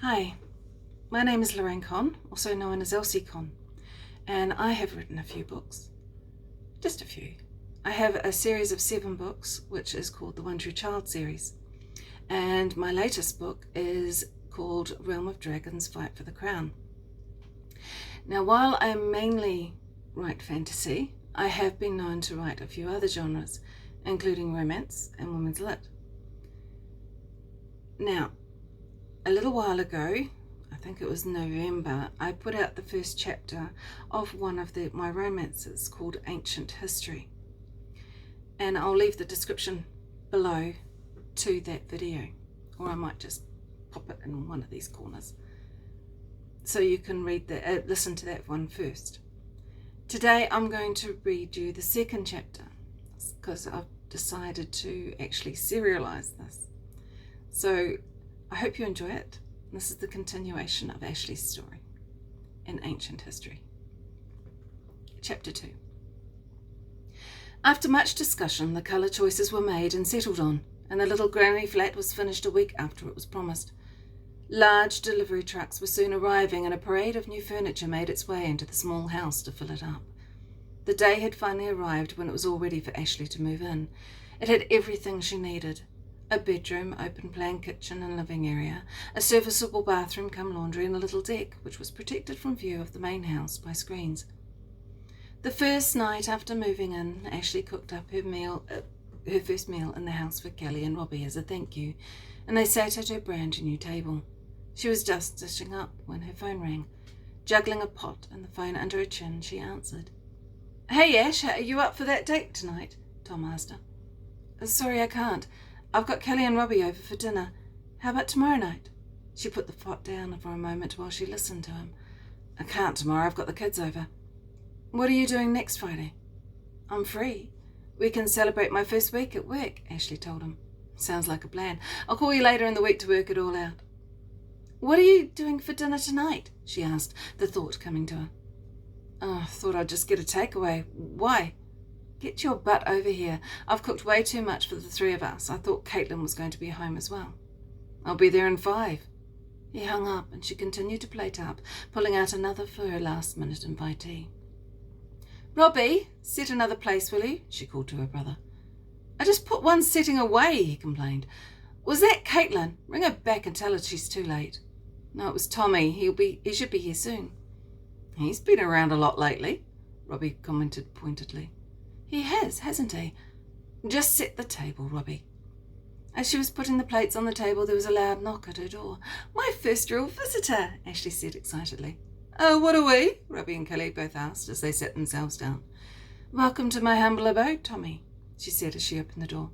Hi, my name is Lorraine Conn, also known as Elsie Conn, and I have written a few books. Just a few. I have a series of 7 books, which is called the One True Child series, and my latest book is called Realm of Dragons Fight for the Crown. Now, while I mainly write fantasy, I have been known to write a few other genres, including romance and women's lit. Now, a little while ago, I think it was November, I put out the first chapter of one of my romances called Ancient History. And I'll leave the description below to that video, or I might just pop it in one of these corners. So you can listen to that one first. Today I'm going to read you the second chapter because I've decided to actually serialize this. So I hope you enjoy it. This is the continuation of Ashley's story in Ancient History. Chapter 2. After much discussion, the colour choices were made and settled on, and the little granny flat was finished a week after it was promised. Large delivery trucks were soon arriving, and a parade of new furniture made its way into the small house to fill it up. The day had finally arrived when it was all ready for Ashley to move in. It had everything she needed. A bedroom, open-plan kitchen and living area, a serviceable bathroom cum laundry, and a little deck, which was protected from view of the main house by screens. The first night after moving in, Ashley cooked up her first meal in the house for Kelly and Robbie as a thank you, and they sat at her brand new table. She was just dishing up when her phone rang. Juggling a pot and the phone under her chin, she answered. "Hey Ash, are you up for that date tonight?" Tom asked her. "Sorry, I can't. I've got Kelly and Robbie over for dinner. How about tomorrow night?" She put the pot down for a moment while she listened to him. "I can't tomorrow. I've got the kids over." "What are you doing next Friday?" "I'm free. We can celebrate my first week at work," Ashley told him. "Sounds like a plan. I'll call you later in the week to work it all out." "What are you doing for dinner tonight?" she asked, the thought coming to her. "Oh, I thought I'd just get a takeaway. Why?" "Get your butt over here. I've cooked way too much for the 3 of us. I thought Caitlin was going to be home as well." "I'll be there in 5. He hung up and she continued to plate up, pulling out another for her last-minute invitee. "Robbie, set another place, will you?" she called to her brother. "I just put one setting away," he complained. "Was that Caitlin? Ring her back and tell her she's too late." "No, it was Tommy. He should be here soon." "He's been around a lot lately," Robbie commented pointedly. "He has, hasn't he? Just set the table, Robbie." As she was putting the plates on the table, there was a loud knock at her door. "My first real visitor," Ashley said excitedly. "Oh, what are we?" Robbie and Kelly both asked as they sat themselves down. "Welcome to my humble abode, Tommy," she said as she opened the door.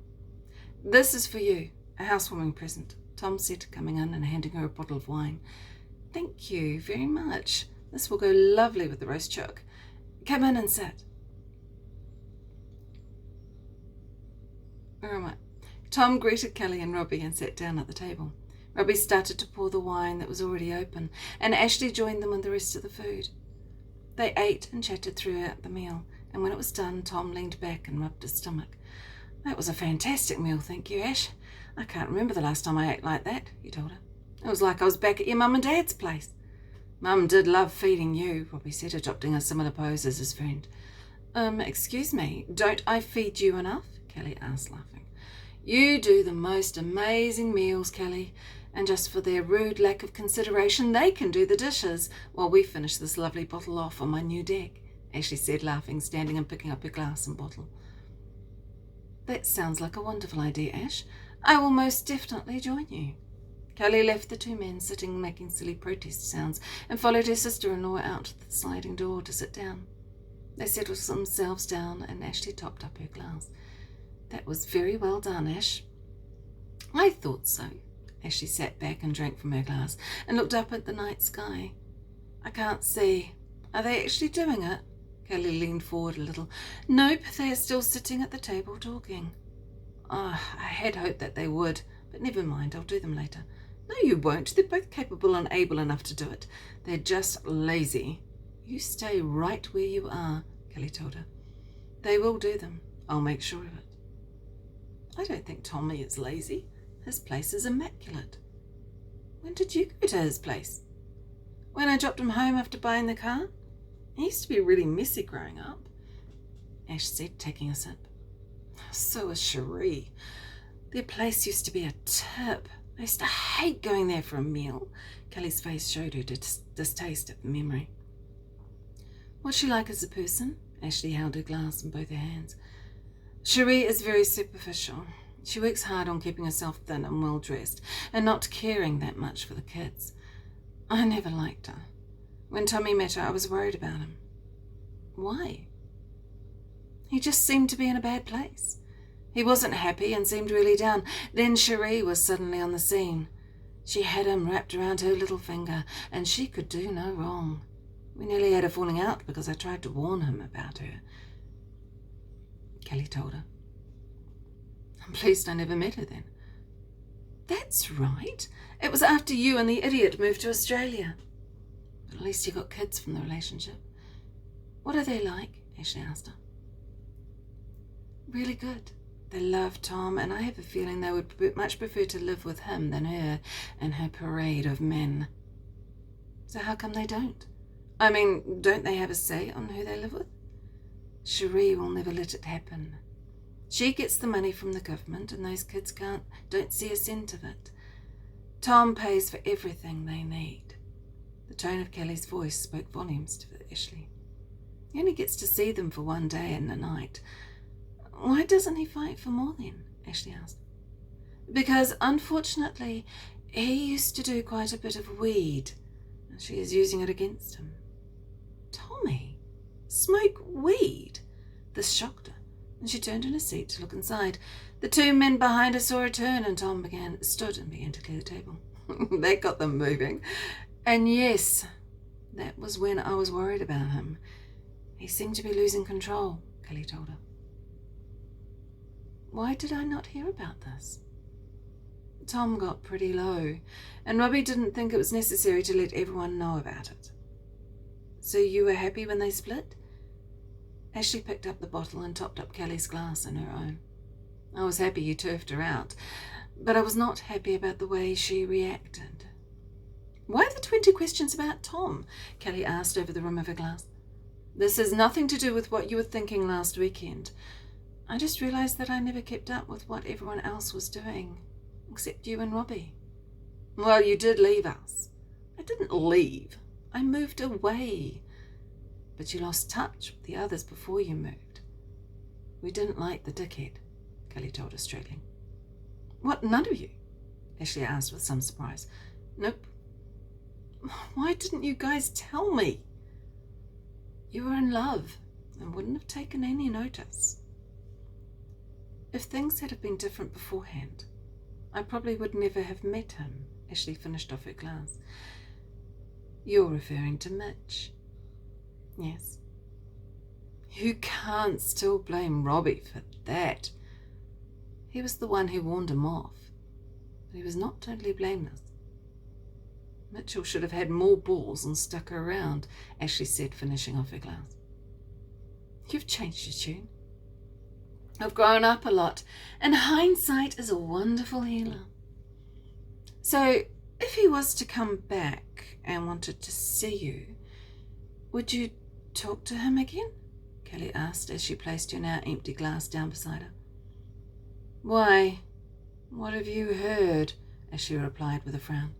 "This is for you, a housewarming present," Tom said, coming in and handing her a bottle of wine. "Thank you very much. This will go lovely with the roast chook. Come in and sit." Where am I? Tom greeted Kelly and Robbie and sat down at the table. Robbie started to pour the wine that was already open, and Ashley joined them with the rest of the food. They ate and chatted throughout the meal, and when it was done, Tom leaned back and rubbed his stomach. "That was a fantastic meal, thank you, Ash. I can't remember the last time I ate like that," he told her. "It was like I was back at your mum and dad's place." "Mum did love feeding you," Robbie said, adopting a similar pose as his friend. Excuse me, don't I feed you enough?" Kelly asked, laughing. "You do the most amazing meals, Kelly, and just for their rude lack of consideration, they can do the dishes while we finish this lovely bottle off on my new deck," Ashley said, laughing, standing and picking up her glass and bottle. "That sounds like a wonderful idea, Ash. I will most definitely join you." Kelly left the 2 men sitting making silly protest sounds and followed her sister-in-law out the sliding door to sit down. They settled themselves down and Ashley topped up her glass. "That was very well done, Ash." "I thought so." Ashley sat back and drank from her glass and looked up at the night sky. "I can't see. Are they actually doing it?" Kelly leaned forward a little. "Nope, they are still sitting at the table talking." "Oh, I had hoped that they would, but never mind, I'll do them later." "No, you won't. They're both capable and able enough to do it. They're just lazy." "You stay right where you are," Kelly told her. "They will do them. I'll make sure of it." "I don't think Tommy is lazy. His place is immaculate." When did you go to his place? When I dropped him home after buying the car? He used to be really messy growing up, Ash said, taking a sip. So was Cherie. Their place used to be a tip. I used to hate going there for a meal. Kelly's face showed her distaste at the memory. What's she like as a person? Ashley held her glass in both her hands. Cherie is very superficial. She works hard on keeping herself thin and well-dressed, and not caring that much for the kids. I never liked her. When Tommy met her, I was worried about him. Why? He just seemed to be in a bad place. He wasn't happy and seemed really down. Then Cherie was suddenly on the scene. She had him wrapped around her little finger, and she could do no wrong. We nearly had a falling out because I tried to warn him about her. Kelly told her. I'm pleased I never met her then. That's right. It was after you and the idiot moved to Australia. But at least you got kids from the relationship. What are they like? Ashley asked her. Really good. They love Tom, and I have a feeling they would much prefer to live with him than her and her parade of men. So how come they don't? I mean, don't they have a say on who they live with? Cherie will never let it happen. She gets the money from the government, and those kids don't see a cent of it. Tom pays for everything they need. The tone of Kelly's voice spoke volumes to Ashley. He only gets to see them for one day and a night. Why doesn't he fight for more then? Ashley asked. Because, unfortunately, he used to do quite a bit of weed, and she is using it against him. Tommy? Smoke weed? This shocked her, and she turned in her seat to look inside. The two men behind her saw her turn, and Tom stood and began to clear the table. That got them moving. And yes, that was when I was worried about him. He seemed to be losing control, Kelly told her. Why did I not hear about this? Tom got pretty low, and Robbie didn't think it was necessary to let everyone know about it. So you were happy when they split? Ashley picked up the bottle and topped up Kelly's glass in her own. I was happy you turfed her out, but I was not happy about the way she reacted. Why the 20 questions about Tom? Kelly asked over the rim of her glass. This has nothing to do with what you were thinking last weekend. I just realised that I never kept up with what everyone else was doing, except you and Robbie. Well, you did leave us. I didn't leave. I moved away. But you lost touch with the others before you moved. We didn't like the dickhead, Kelly told her, struggling. What, none of you? Ashley asked with some surprise. Nope. Why didn't you guys tell me? You were in love and wouldn't have taken any notice. If things had been different beforehand, I probably would never have met him, Ashley finished off her glass. You're referring to Mitch. Yes. You can't still blame Robbie for that. He was the one who warned him off, but he was not totally blameless. Mitchell should have had more balls and stuck around, Ashley said, finishing off her glass. You've changed your tune. I've grown up a lot, and hindsight is a wonderful healer. So, if he was to come back and wanted to see you, would you talk to him again? Kelly asked as she placed her now empty glass down beside her. Why, what have you heard? Ashley replied with a frown.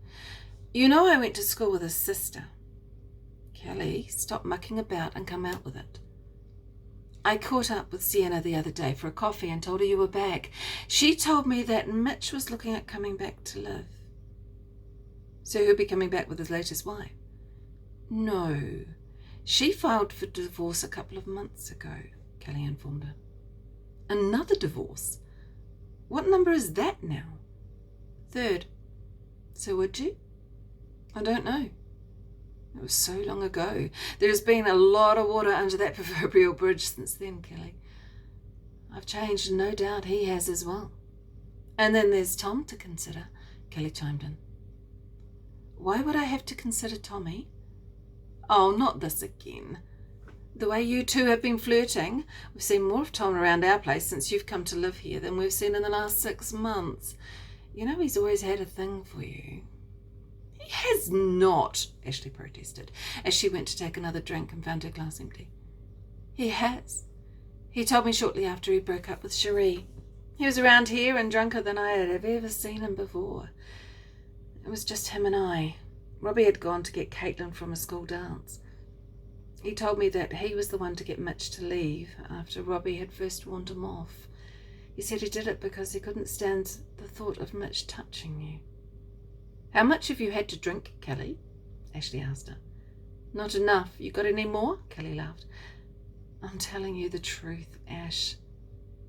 You know I went to school with his sister. Kelly, stop mucking about and come out with it. I caught up with Sienna the other day for a coffee and told her you were back. She told me that Mitch was looking at coming back to live. So he'll be coming back with his latest wife? No. She filed for divorce a couple of months ago, Kelly informed her. Another divorce? What number is that now? 3rd. So would you? I don't know. It was so long ago. There's been a lot of water under that proverbial bridge since then, Kelly. I've changed, and no doubt he has as well. And then there's Tom to consider, Kelly chimed in. Why would I have to consider Tommy? Oh, not this again. The way you two have been flirting, we've seen more of Tom around our place since you've come to live here than we've seen in the last 6 months. You know he's always had a thing for you. has not, Ashley protested, as she went to take another drink and found her glass empty. He has. He told me shortly after he broke up with Cherie. He was around here and drunker than I had ever seen him before. It was just him and I. Robbie had gone to get Caitlin from a school dance. He told me that he was the one to get Mitch to leave after Robbie had first warned him off. He said he did it because he couldn't stand the thought of Mitch touching you. How much have you had to drink, Kelly? Ashley asked her. Not enough. You got any more? Kelly laughed. I'm telling you the truth, Ash.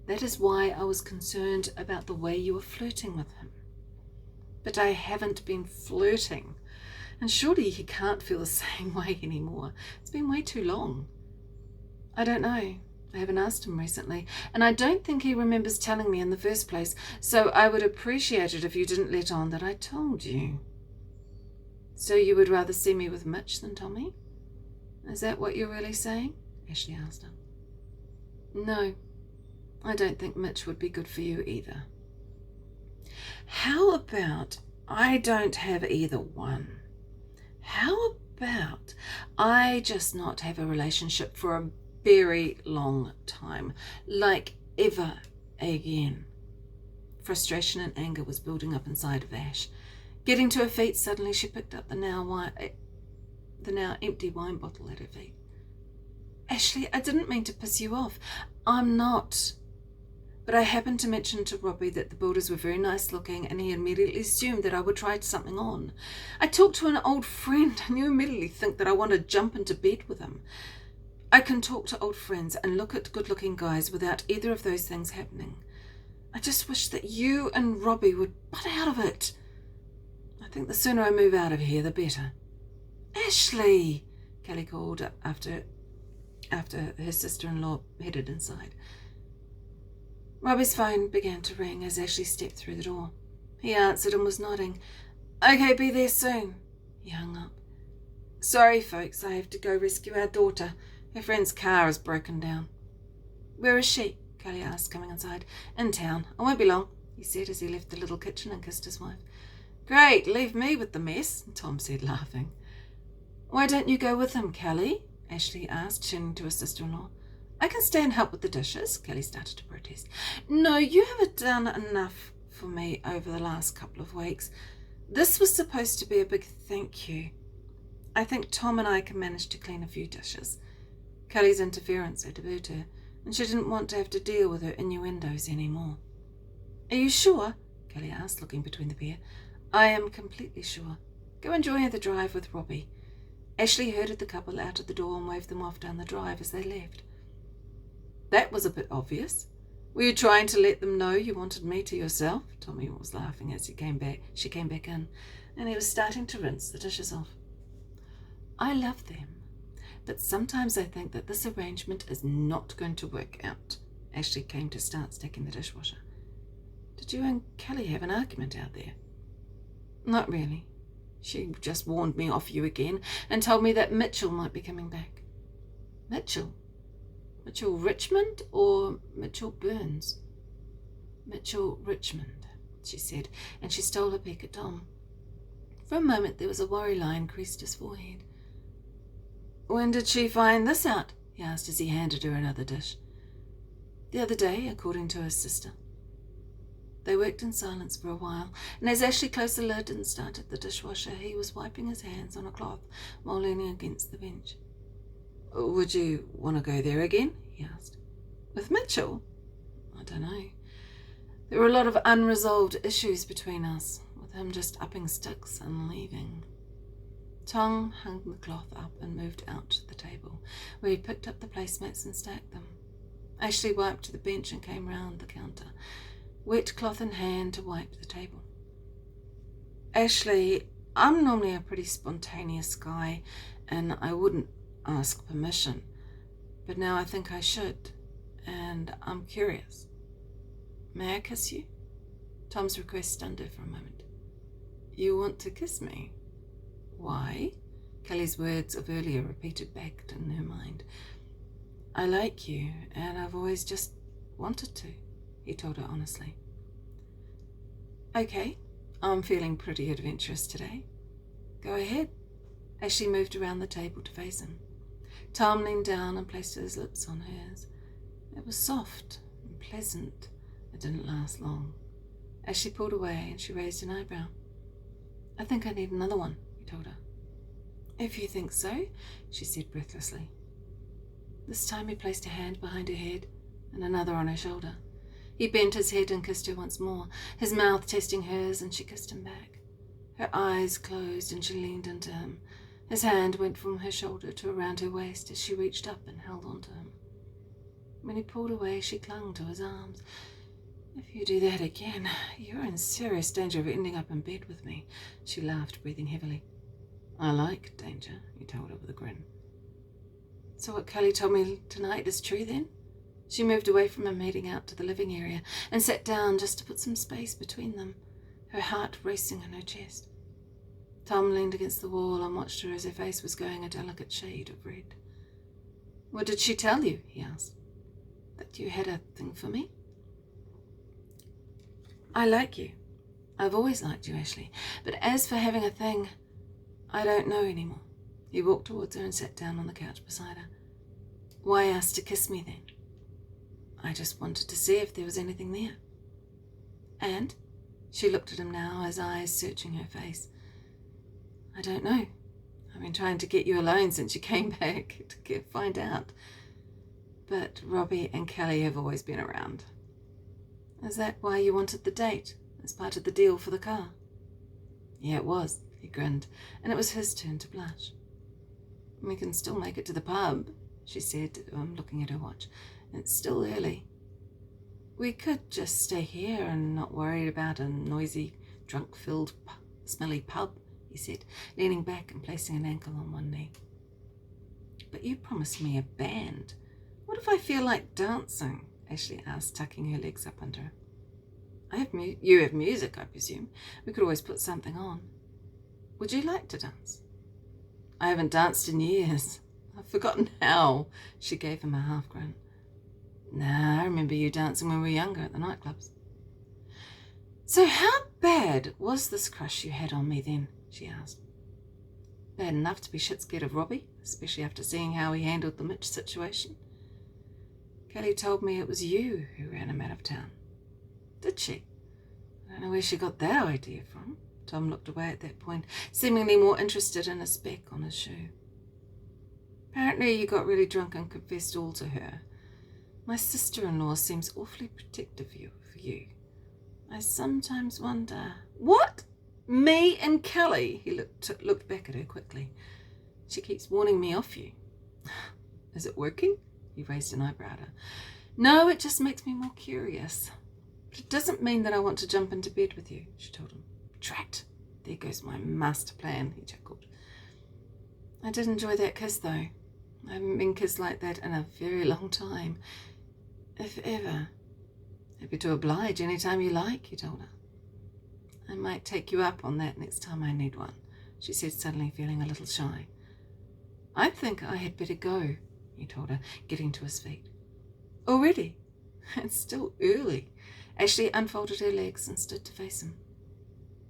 That is why I was concerned about the way you were flirting with him. But I haven't been flirting. And surely he can't feel the same way anymore. It's been way too long. I don't know. I haven't asked him recently, and I don't think he remembers telling me in the first place, so I would appreciate it if you didn't let on that I told you. So you would rather see me with Mitch than Tommy? Is that what you're really saying? Ashley asked her. No, I don't think Mitch would be good for you either. How about I don't have either one? How about I just not have a relationship for a very long time, like ever again? Frustration and anger was building up inside of Ash. Getting to her feet, suddenly she picked up the now empty wine bottle at her feet. Ashley, I didn't mean to piss you off. I'm not. But I happened to mention to Robbie that the builders were very nice looking, and he immediately assumed that I would try something on. I talked to an old friend, and you immediately think that I want to jump into bed with him. I can talk to old friends and look at good-looking guys without either of those things happening. I just wish that you and Robbie would butt out of it. I think the sooner I move out of here, the better. Ashley, Kelly called after her sister-in-law headed inside. Robbie's phone began to ring as Ashley stepped through the door. He answered and was nodding. Okay, be there soon. He hung up. Sorry, folks, I have to go rescue our daughter. Her friend's car is broken down. Where is she? Kelly asked, coming inside. In town. I won't be long, he said as he left the little kitchen and kissed his wife. Great, leave me with the mess, Tom said, laughing. Why don't you go with him, Kelly? Ashley asked, turning to her sister-in-law. I can stay and help with the dishes, Kelly started to protest. No, you haven't done enough for me over the last couple of weeks. This was supposed to be a big thank you. I think Tom and I can manage to clean a few dishes. Kelly's interference had deterred her, and she didn't want to have to deal with her innuendos anymore. Are you sure? Kelly asked, looking between the pair. I am completely sure. Go enjoy the drive with Robbie. Ashley herded the couple out of the door and waved them off down the drive as they left. That was a bit obvious. Were you trying to let them know you wanted me to yourself? Tommy was laughing as she came back in, and he was starting to rinse the dishes off. I love them, but sometimes I think that this arrangement is not going to work out. Ashley came to start stacking the dishwasher. Did you and Kelly have an argument out there? Not really. She just warned me off you again and told me that Mitchell might be coming back. Mitchell? Mitchell Richmond or Mitchell Burns? Mitchell Richmond, she said, and she stole a peek at Tom. For a moment there was a worry line creased his forehead. When did she find this out? He asked as he handed her another dish. The other day, according to his sister. They worked in silence for a while, and as Ashley closed the lid and started the dishwasher, he was wiping his hands on a cloth while leaning against the bench. Would you want to go there again? He asked. With Mitchell? I don't know. There were a lot of unresolved issues between us, with him just upping sticks and leaving. Tom hung the cloth up and moved out to the table, where he picked up the placemats and stacked them. Ashley wiped the bench and came round the counter, wet cloth in hand to wipe the table. Ashley, I'm normally a pretty spontaneous guy, and I wouldn't ask permission, but now I think I should, and I'm curious. May I kiss you? Tom's request stunned her for a moment. You want to kiss me? Why? Kelly's words of earlier repeated back in her mind. I like you, and I've always just wanted to, he told her honestly. Okay, I'm feeling pretty adventurous today. Go ahead. Ashley moved around the table to face him. Tom leaned down and placed his lips on hers. It was soft and pleasant. It didn't last long. Ashley pulled away and she raised an eyebrow. I think I need another one, he told her. If you think so, she said breathlessly. This time he placed a hand behind her head and another on her shoulder. He bent his head and kissed her once more, his mouth testing hers, and she kissed him back. Her eyes closed and she leaned into him. His hand went from her shoulder to around her waist as she reached up and held onto him. When he pulled away, she clung to his arms. If you do that again, you're in serious danger of ending up in bed with me, she laughed, breathing heavily. I like danger, he told her with a grin. So what Kelly told me tonight is true then? She moved away from him, heading out to the living area, and sat down just to put some space between them, her heart racing in her chest. Tom leaned against the wall and watched her as her face was going a delicate shade of red. What did she tell you? He asked. That you had a thing for me? I like you. I've always liked you, Ashley. But as for having a thing, I don't know anymore. He walked towards her and sat down on the couch beside her. Why ask to kiss me then? I just wanted to see if there was anything there. And? She looked at him now, his eyes searching her face. I don't know. I've been trying to get you alone since you came back to find out. But Robbie and Kelly have always been around. Is that why you wanted the date, as part of the deal for the car? Yeah, it was, he grinned, and it was his turn to blush. We can still make it to the pub, she said, looking at her watch. It's still early. We could just stay here and not worry about a noisy, drunk-filled, smelly pub, he said, leaning back and placing an ankle on one knee. But you promised me a band. What if I feel like dancing? Ashley asked, tucking her legs up under her. You have music, I presume. We could always put something on. Would you like to dance? I haven't danced in years. I've forgotten how, she gave him a half grin. Nah, I remember you dancing when we were younger at the nightclubs. So how bad was this crush you had on me then? She asked. Bad enough to be shit scared of Robbie, especially after seeing how he handled the Mitch situation. Kelly told me it was you who ran him out of town. Did she? I don't know where she got that idea from. Tom looked away at that point, seemingly more interested in a speck on his shoe. Apparently you got really drunk and confessed all to her. My sister-in-law seems awfully protective for you. I sometimes wonder... What? Me and Kelly? He looked back at her quickly. She keeps warning me off you. Is it working? He raised an eyebrow at her. No, it just makes me more curious. But it doesn't mean that I want to jump into bed with you, she told him. Drat. There goes my master plan, he chuckled. I did enjoy that kiss, though. I haven't been kissed like that in a very long time. If ever. Happy to oblige any time you like, he told her. I might take you up on that next time I need one, she said, suddenly feeling a little shy. I think I had better go, he told her, getting to his feet. Already? It's still early. Ashley unfolded her legs and stood to face him.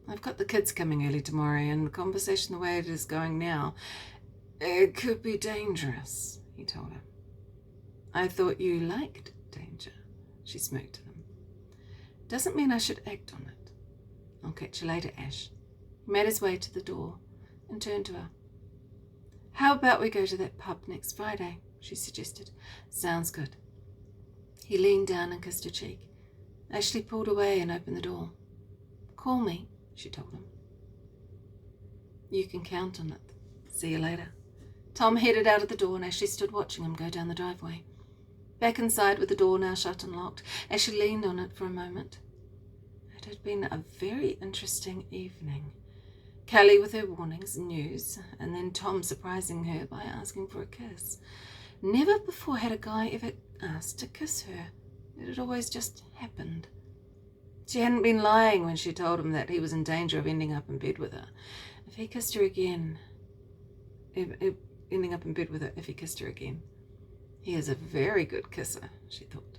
I've got the kids coming early tomorrow, and the conversation the way it is going now, it could be dangerous, he told her. I thought you liked danger, she smirked at him. Doesn't mean I should act on it. I'll catch you later, Ash. He made his way to the door and turned to her. How about we go to that pub next Friday, she suggested. Sounds good. He leaned down and kissed her cheek. Ashley pulled away and opened the door. Call me, she told him. You can count on it. See you later. Tom headed out of the door and Ashley stood watching him go down the driveway. Back inside with the door now shut and locked, Ashley leaned on it for a moment. It had been a very interesting evening. Kelly with her warnings and news, and then Tom surprising her by asking for a kiss. Never before had a guy ever asked to kiss her. It had always just happened. She hadn't been lying when she told him that he was in danger of ending up in bed with her. If he kissed her again... ending up in bed with her if he kissed her again. He is a very good kisser, she thought.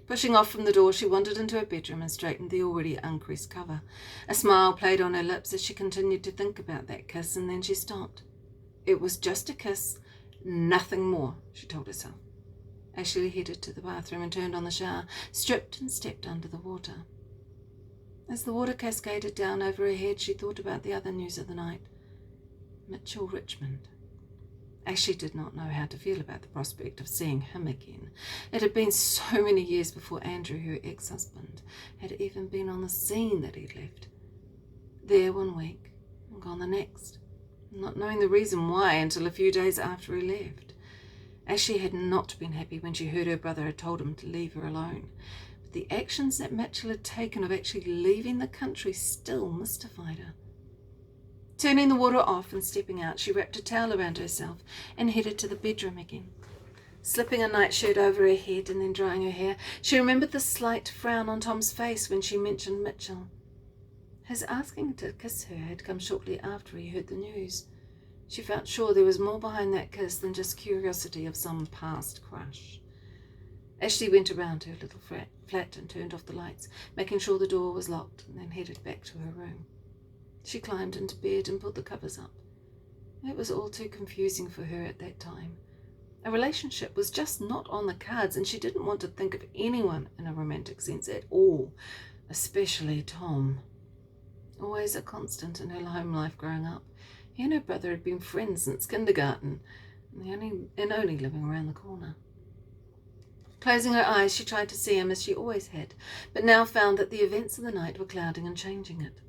Pushing off from the door, she wandered into her bedroom and straightened the already uncreased cover. A smile played on her lips as she continued to think about that kiss, and then she stopped. It was just a kiss, nothing more, she told herself. Ashley headed to the bathroom and turned on the shower, stripped and stepped under the water. As the water cascaded down over her head, she thought about the other news of the night. Mitchell Richmond. Ashley did not know how to feel about the prospect of seeing him again. It had been so many years before Andrew, her ex-husband, had even been on the scene that he'd left. There one week and gone the next, not knowing the reason why until a few days after he left. Ashley had not been happy when she heard her brother had told him to leave her alone, but the actions that Mitchell had taken of actually leaving the country still mystified her. Turning the water off and stepping out, she wrapped a towel around herself and headed to the bedroom again. Slipping a nightshirt over her head and then drying her hair, she remembered the slight frown on Tom's face when she mentioned Mitchell. His asking to kiss her had come shortly after he heard the news. She felt sure there was more behind that kiss than just curiosity of some past crush. Ashley went around her little flat and turned off the lights, making sure the door was locked, and then headed back to her room. She climbed into bed and pulled the covers up. It was all too confusing for her at that time. A relationship was just not on the cards, and she didn't want to think of anyone in a romantic sense at all, especially Tom. Always a constant in her home life growing up, he and her brother had been friends since kindergarten, and only living around the corner. Closing her eyes, she tried to see him as she always had, but now found that the events of the night were clouding and changing it.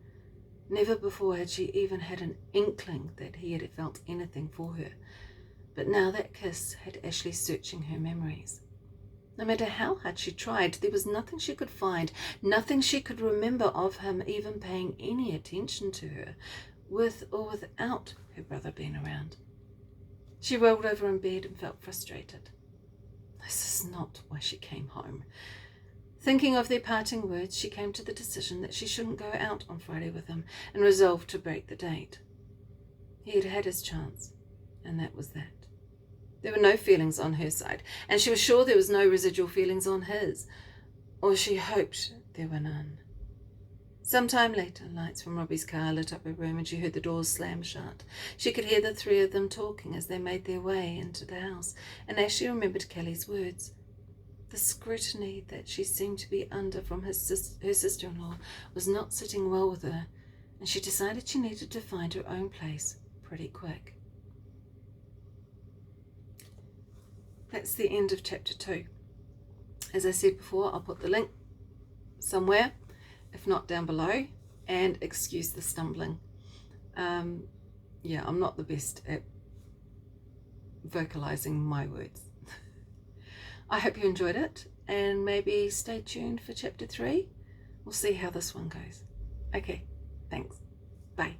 Never before had she even had an inkling that he had felt anything for her, but now that kiss had Ashley searching her memories. No matter how hard she tried, there was nothing she could find, nothing she could remember of him even paying any attention to her, with or without her brother being around. She rolled over in bed and felt frustrated. This is not why she came home. Thinking of their parting words, she came to the decision that she shouldn't go out on Friday with him and resolved to break the date. He had had his chance, and that was that. There were no feelings on her side, and she was sure there was no residual feelings on his, or she hoped there were none. Sometime later, lights from Robbie's car lit up her room and she heard the doors slam shut. She could hear the three of them talking as they made their way into the house, and Ashley remembered Kelly's words. The scrutiny that she seemed to be under from her sister-in-law was not sitting well with her, and she decided she needed to find her own place pretty quick. That's the end of chapter 2. As I said before, I'll put the link somewhere, if not down below, and excuse the stumbling. I'm not the best at vocalizing my words. I hope you enjoyed it, and maybe stay tuned for chapter 3. We'll see how this one goes. Okay, thanks. Bye.